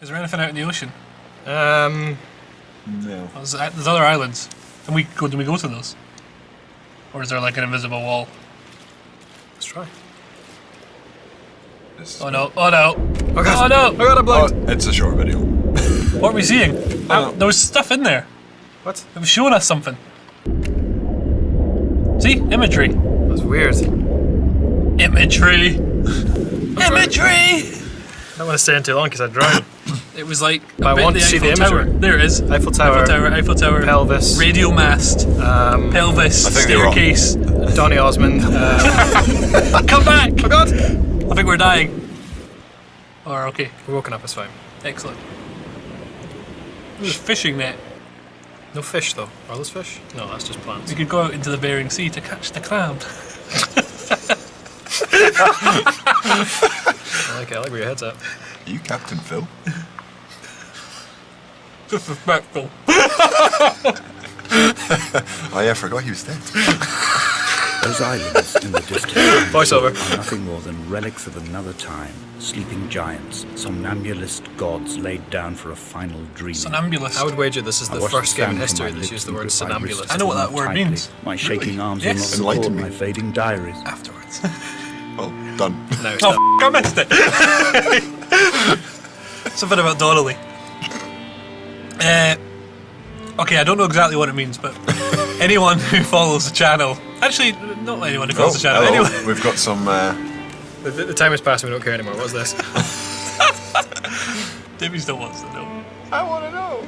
Is there anything out in the ocean? No. There's other islands. Do we go to those? Or is there like an invisible wall? Let's try. Oh no! Oh no! Oh god! Oh no! I got a blind! Oh, it's a short video. What are we seeing? There was stuff in there. What? It was showing us something. See? Imagery. That's weird. Imagery! Imagery! I don't want to stay in too long because I'd drown. It was like I want to see the Tower. imagery. There it is. Eiffel Tower. Eiffel Tower. Pelvis. Radio mast. Pelvis. I think they were Staircase. Donny Osmond. Come back! Oh god! I think we're dying. Or okay. We're woken up, it's fine. Excellent. There's a fishing net. No fish though. Are those fish? No, that's just plants. We could go out into the Bering Sea to catch the crab. I like where your head's at. Are you Captain Phil? Disrespectful. Oh yeah, I forgot he was dead. Those islands in the distance Voiceover. are nothing more than relics of another time. Sleeping giants, somnambulist gods laid down for a final dream. Somnambulist. I would wager this is I the watched first the game in sand from history my that's lips used the and word grip my wrist somnambulist. I know what that word tightly. means. My shaking arms Yes. will not Enlighten record me. my fading diaries. Afterwards. Well, done. No, it's Oh, not. I missed it. Something about Donnelly. Okay, I don't know exactly what it means, but anyone who follows the channel... Actually, not anyone who follows the channel. hello. Anyone. We've got some... The time has passed and we don't care anymore. What's this? Davy still wants to know. I want to know. I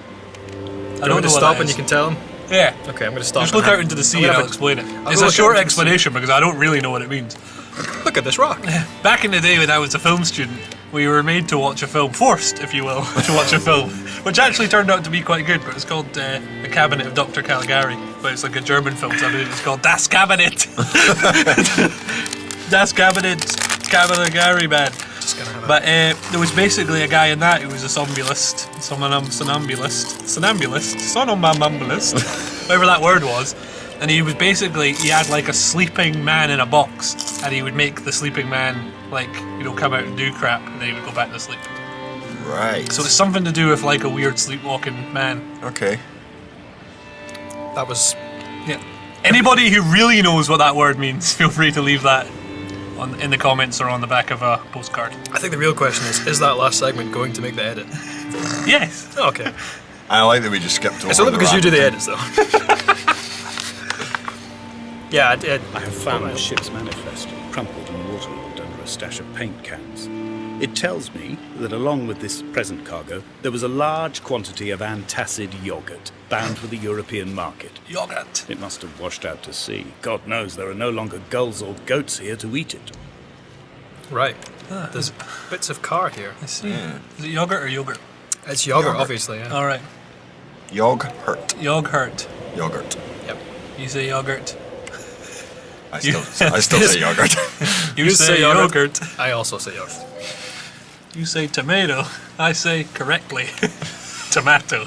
Do don't you want know me to what stop that and is. you can tell him? Yeah. Okay, I'm going to stop. Just and look have- out into the sea I'm and gonna I'll have explain it. I'll It's go a look short out into the sea. explanation because I don't really know what it means. Look at this rock. Back in the day when I was a film student, we were made to watch a film, forced, if you will, to watch a film, which actually turned out to be quite good, but it's called The Cabinet of Dr. Caligari, but it's like a German film, so I believe it's called Das Cabinet. Das Cabinet, Caligari, man. Just gonna have But there was basically a guy in that who was a somnambulist, whatever that word was. And he was basically, he had like a sleeping man in a box, and he would make the sleeping man, like, you know, come out and do crap, and then he would go back to sleep. Right. So it's something to do with like a weird sleepwalking man. Okay. that was... Yeah. Anybody who really knows what that word means, feel free to leave that in the comments or on the back of a postcard. I think the real question is that last segment going to make the edit? Yes. Oh, okay. I like that we just skipped over It's only the because you do the rap. edits, though. Yeah, I did. I have found the ship's manifest, crumpled and waterlogged under a stash of paint cans. It tells me that along with this present cargo, there was a large quantity of antacid yogurt bound for the European market. Yogurt. It must have washed out to sea. God knows there are no longer gulls or goats here to eat it. Right. There's bits of car here. I see. Yeah. Is it yogurt or yogurt? It's yogurt, Yogurt. obviously, yeah. Alright. Yogurt. Yogurt. Yogurt. Yep. You say yogurt. I still say yogurt. You say yogurt. I also say yogurt. You say tomato. I say correctly. Tomato.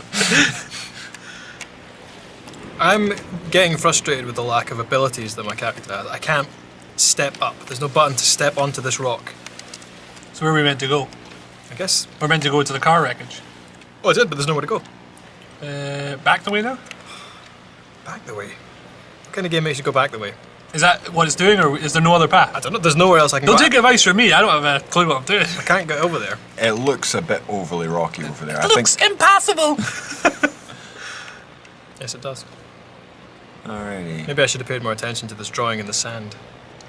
I'm getting frustrated with the lack of abilities that my character has. I can't step up. There's no button to step onto this rock. So where are we meant to go? I guess... We're meant to go to the car wreckage. Oh, I did, but there's nowhere to go. Back the way now? Back the way. What kind of game makes you go back the way? Is that what it's doing, or is there no other path? I don't know. There's nowhere else I can Don't go. take advice from me. I don't have a clue what I'm doing. I can't get over there. It looks a bit overly rocky over there. It looks impossible. Yes, it does. Alrighty. Maybe I should have paid more attention to this drawing in the sand.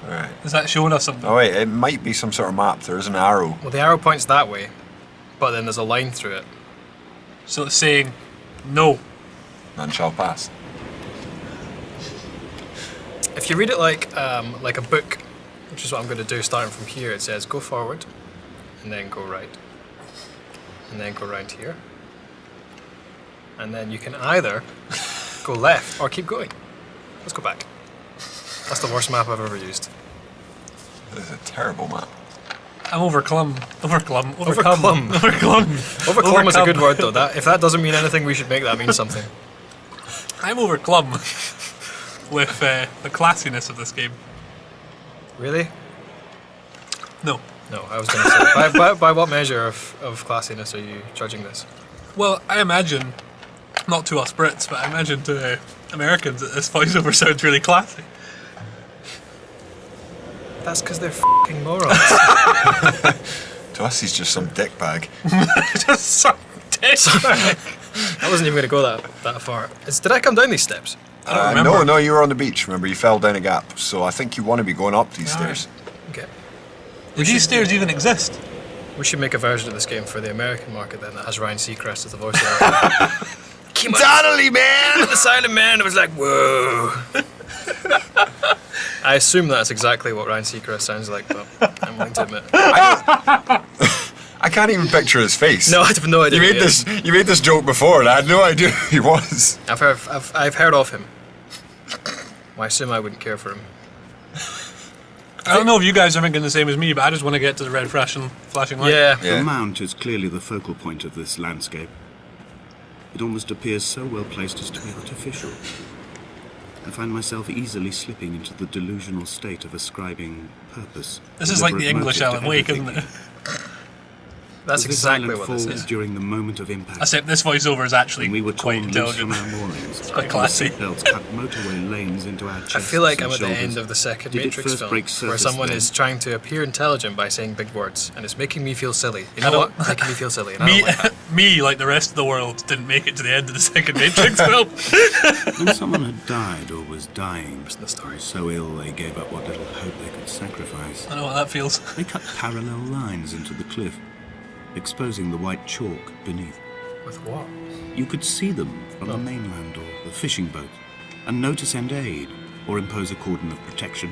Alright. Is that showing us something? Oh wait, it might be some sort of map. There is an arrow. Well, the arrow points that way, but then there's a line through it. So it's saying no. None shall pass. If you read it like a book, which is what I'm going to do starting from here, it says go forward, and then go right, and then go round here, and then you can either go left or keep going. Let's go back. That's the worst map I've ever used. This is a terrible map. I'm overcome. Overcome. Overcome Overcome is a good word though. That if that doesn't mean anything, we should make that mean something. I'm overcome with the classiness of this game. Really? No. No, I was going to say, by what measure of classiness are you judging this? Well, I imagine, not to us Brits, but I imagine to Americans that this voiceover sounds really classy. That's because they're f***ing morons. To us, he's just some dickbag. Just some dick. I wasn't even going to go that far. Did I come down these steps? I don't remember. No, you were on the beach. Remember, you fell down a gap. So I think you want to be going up these stairs. Okay. Do these stairs even exist? We should make a version of this game for the American market then that has Ryan Seacrest as the voiceover. Came out Donnelly, man! the silent man. It was like, whoa. I assume that's exactly what Ryan Seacrest sounds like, but I'm willing to admit. I can't even picture his face. No, I have no idea. You made this joke before, and I had no idea who he was. I've heard of him. Well, I assume I wouldn't care for him. I don't know if you guys are thinking the same as me, but I just want to get to the red flashing light. Yeah. The mount is clearly the focal point of this landscape. It almost appears so well placed as to be artificial. I find myself easily slipping into the delusional state of ascribing purpose. This is like the deliberate English motive Alan to Wake, everything. isn't it? That's As the exactly silent what this falls is. during the moment of impact. Except this voiceover is actually When we were quite torn loose intelligent. from our moorings. It's quite classy. Belts cut motorway lanes into our chests I feel like and I'm at the shoulders. end of the second Did it Matrix first film, break where surface someone then? is trying to appear intelligent by saying big words, and it's making me feel silly. You I know don't- what? Making me feel silly. And I Me, don't like that. me, like the rest of the world, didn't make it to the end of the second Matrix film. When someone had died or was dying, the story. so ill they gave up what little hope they could sacrifice. I know what that feels. They cut parallel lines into the cliff, exposing the white chalk beneath. With what? You could see them from the mainland or the fishing boat, and know to send aid or impose a cordon of protection,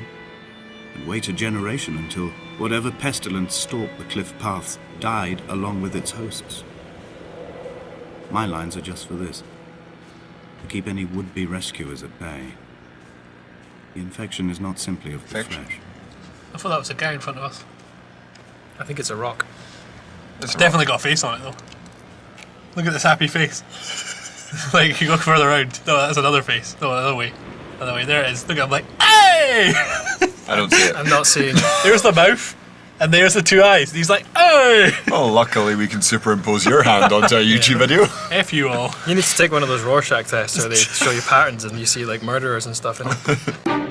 and wait a generation until whatever pestilence stalked the cliff paths died along with its hosts. My lines are just for this, to keep any would-be rescuers at bay. The infection is not simply of the Infection? flesh. I thought that was a guy in front of us. I think it's a rock. It's Definitely got a face on it though. Look at this happy face. Like, you go further around. No, that's another face. No, another way. Another way. There it is. Look, I'm like, hey! I don't see it. I'm not seeing it. There's the mouth, and there's the two eyes. And he's like, hey! Well, luckily we can superimpose your hand onto a YouTube video. F you all. You need to take one of those Rorschach tests where they show you patterns and you see like murderers and stuff in it.